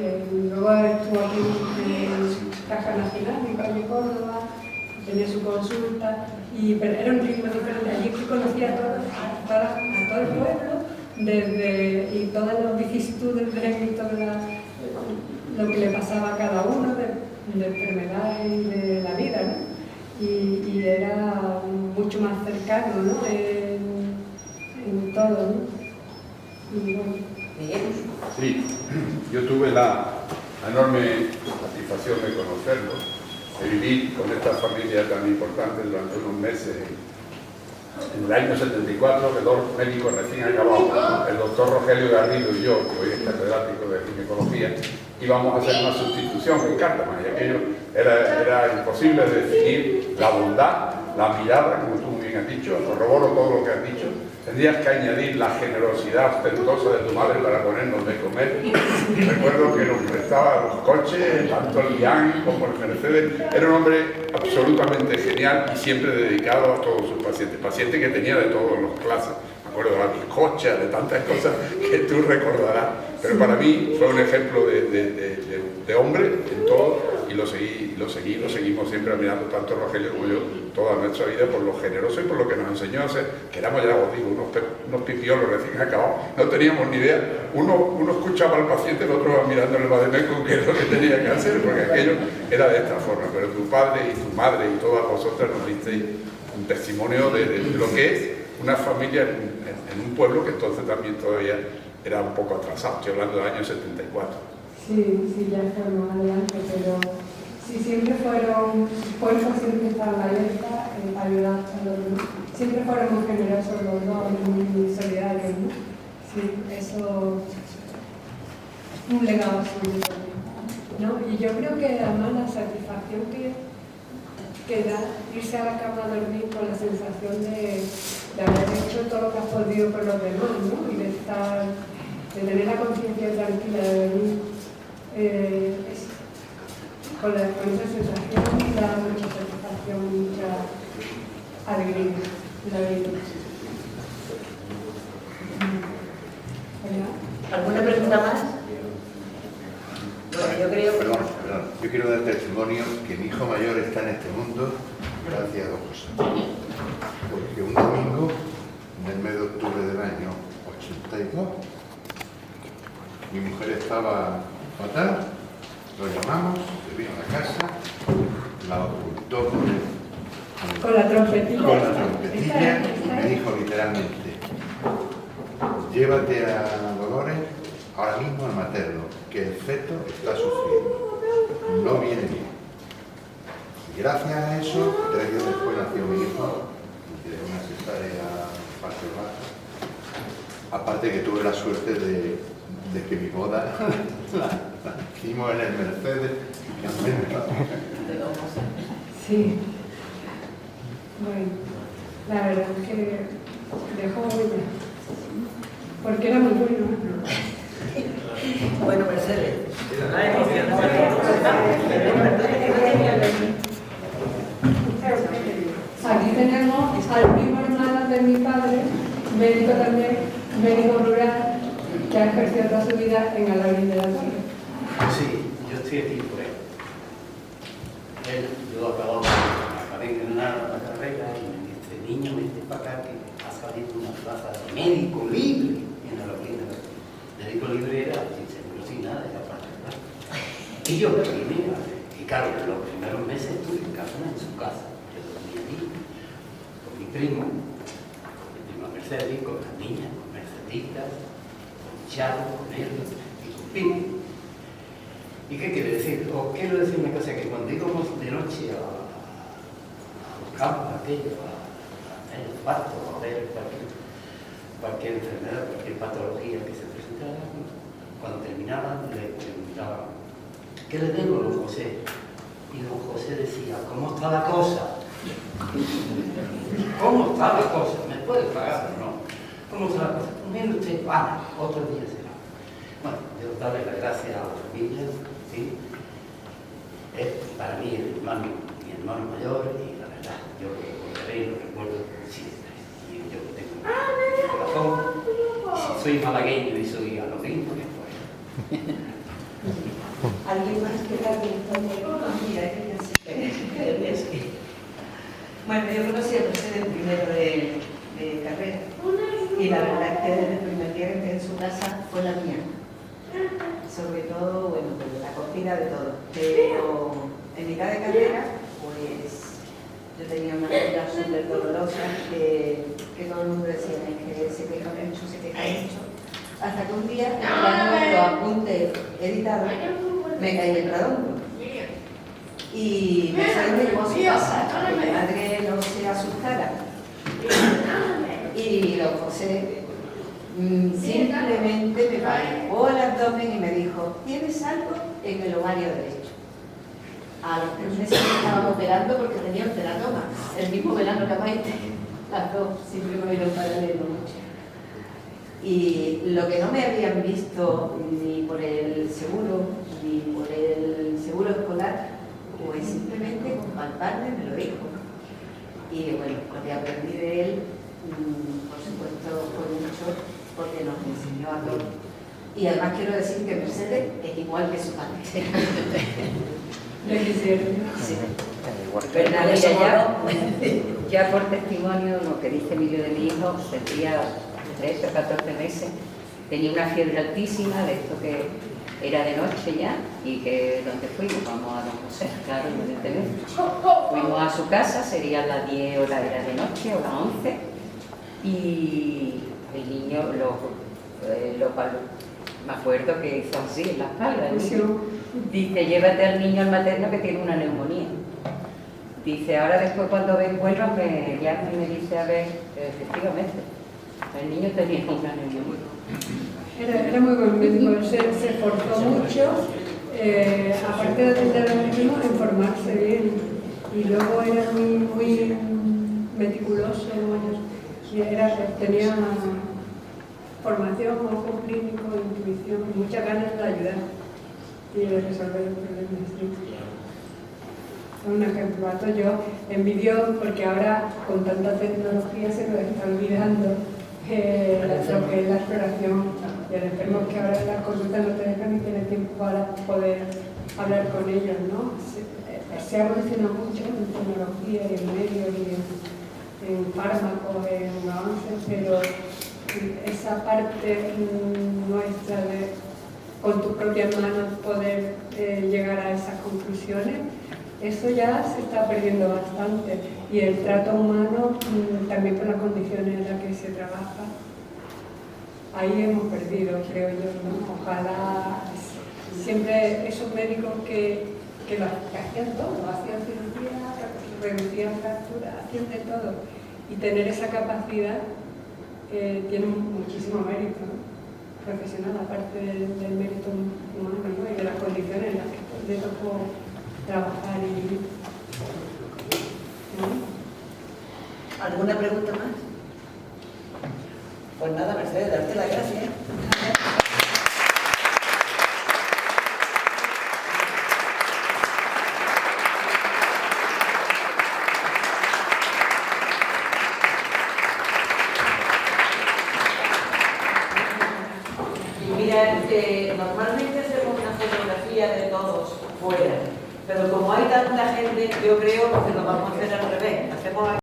luego estuvo aquí en Caja Nacional, en calle Córdoba, tenía su consulta, pero era un ritmo diferente. Allí que conocía a todo el pueblo, y todas las vicisitudes del tren y todo lo que le pasaba a cada uno de enfermedades de la vida, ¿no? Y era mucho más cercano, ¿no? En todo, ¿no? Y bueno. Sí, yo tuve la enorme satisfacción de conocerlo, de vivir con esta familia tan importante durante unos meses. En el año 74, que dos médicos recién acabados, el doctor Rogelio Garrido y yo, que hoy es catedrático de ginecología, íbamos a hacer una sustitución en Cártama, y aquello era imposible de definir la bondad, la mirada, como tú bien has dicho, corroboro todo lo que has dicho. Tendrías que añadir la generosidad ostentosa de tu madre para ponernos de comer. Recuerdo que nos prestaba los coches, tanto el Lian como el Mercedes. Era un hombre absolutamente genial y siempre dedicado a todos sus pacientes. Pacientes que tenía de todas las clases. Me acuerdo de la bizcocha, de tantas cosas que tú recordarás. Pero para mí fue un ejemplo de hombre en todo, y lo seguimos siempre admirando, tanto Rogelio como yo, toda nuestra vida, por lo generoso y por lo que nos enseñó a ser, que éramos, ya os digo, unos pipiolos recién acabados, no teníamos ni idea. Uno escuchaba al paciente, el otro iba mirando el vademécum qué es lo que tenía que hacer, porque aquello era de esta forma. Pero tu padre y tu madre y todas vosotras nos disteis un testimonio de lo que es una familia en un pueblo que entonces también todavía era un poco atrasado. Estoy hablando del año 74. Sí, ya fueron adelante, pero sí, siempre fueron pacientes que estaban abiertas para ayudar a los demás. Siempre fueron muy generosos los dos, muy solidarios, ¿no? Sí, eso es un legado suyo, ¿no? Y yo creo que además la satisfacción que da irse a la cama a dormir con la sensación de haber hecho todo lo que has podido por los demás, ¿no? Y de tener la conciencia tranquila de dormir. Con esa sensación da mucha satisfacción, mucha alegría en la vida. ¿Alguna pregunta más? Bueno, yo creo que... Perdón. Yo quiero dar testimonio que mi hijo mayor está en este mundo gracias a dos cosas. Porque un domingo, en el mes de octubre del año 82, mi mujer estaba fatal, lo llamamos, se vino a la casa, la ocultó con la trompetilla. Con la trompetilla. me dijo literalmente: llévate a Dolores ahora mismo al materno, que el feto está sufriendo, no viene bien. Y gracias a eso, 3 días después nació mi hijo, de una cesárea parto bajo. Aparte que tuve la suerte de que mi boda la hicimos en el Mercedes, y que al menos Sí. Bueno, la verdad es que dejó huella. Porque era muy bueno. Bueno, Mercedes. Aquí tenemos al primo hermano de mi padre, médico también, médico rural, que ha ejercido toda su vida en Alhaurín de la Torre. Sí, yo estoy aquí por él. Yo acabé de ganar la carrera y me dice: niño, vete para acá que ha salido una plaza de médico libre en Alhaurín de la Torre. Médico libre era sin seguro, sin nada, era particular. Y yo me vine, y claro, los primeros meses estuve en casa, en su casa. Yo dormía allí con mi prima Mercedes, con las niñas, con Merceditas, con Charo, con él y con Pino. ¿Y qué quiere decir? Os quiero decir una cosa, que cuando íbamos de noche a los campos aquellos, a ver el parto, a ver cualquier enfermedad, cualquier patología que se presentara, cuando terminaban le preguntaban: ¿qué le debo, don José? Y don José decía: ¿cómo está la cosa? ¿Cómo está la cosa? ¿Me puede pagar o no? ¿Cómo está la cosa? Mire usted, otro día será. Bueno, yo darle las gracias a la familia, ¿sí? Es para mí mi hermano mayor, y la verdad, yo lo recordaré y lo recuerdo siempre. Y yo tengo mi corazón, y si soy malagueño y soy alhaurín, pues ¿Alguien más que alguien? Mira, que ya sé. Bueno, yo conocí a Mercedes primero de carrera, y la verdad es que desde el primer día que entré en su casa fue la mía. Sobre todo, bueno, pues la cocina de todo. Pero en mitad de carrera, pues yo tenía una vida súper dolorosa que todo el mundo decía: es que se queja mucho, se queja mucho. Hasta que un día, cuando los apuntes editados, me caí el radón. Y Mercedes me llevó a su casa, para que mi madre no se asustara. Y don José simplemente me palpó el abdomen y me dijo: ¿tienes algo en el ovario derecho? A los 3 meses me estaban operando porque tenía un teratoma, el mismo verano que Maite, las dos, siempre me vieron paralelo mucho. Y lo que no me habían visto ni por el seguro, ni por el seguro escolar, pues simplemente con palparme me lo dijo. Y bueno, lo que aprendí de él, por supuesto, fue mucho, porque nos enseñó a todos. Y además quiero decir que Mercedes es igual que su padre. Le quisieron. Sí. Pero nada, ya por testimonio, lo que dice Emilio de mi hijo, tendría 13 o 14 meses, tenía una fiebre altísima, de esto que era de noche ya, y que donde fuimos, vamos a don José, claro, evidentemente. Fuimos a su casa, serían las 10 horas, era de noche, o las 11, y el niño me acuerdo que hizo así en la espalda. Dice: llévate al niño al materno que tiene una neumonía. Dice: ahora después cuando vuelva me llama y me dice: a ver, efectivamente, el niño tenía una neumonía. Era muy buen médico, se esforzó mucho, aparte de atender a los niños, en formarse bien. Y luego era muy meticuloso, tenía formación, ojo clínico, intuición, muchas ganas de ayudar y de resolver los problemas. Un ejemplazo. Yo envidio porque ahora con tanta tecnología se nos está olvidando lo que es la exploración, y el enfermo que ahora en las consultas no te dejan ni tener tiempo para poder hablar con ellos, ¿no? Se ha evolucionado mucho en tecnología y en medios y en fármacos, en avances, pero esa parte nuestra de con tus propias manos poder llegar a esas conclusiones Eso ya se está perdiendo bastante. Y el trato humano, también por las condiciones en las que se trabaja, ahí hemos perdido, creo yo, ¿no? Ojalá siempre esos médicos que hacían todo, hacían cirugía, reducían fracturas, hacían de todo. Y tener esa capacidad tiene muchísimo mérito, ¿no? Profesional, aparte del mérito humano, ¿no? Y de las condiciones en las que le tocó trabajar y vivir. ¿No? ¿Alguna pregunta más? Pues nada, Mercedes, darte las gracias. Mira, normalmente hacemos una fotografía de todos fuera, pero como hay tanta gente, yo creo que lo vamos a hacer al revés. Hacemos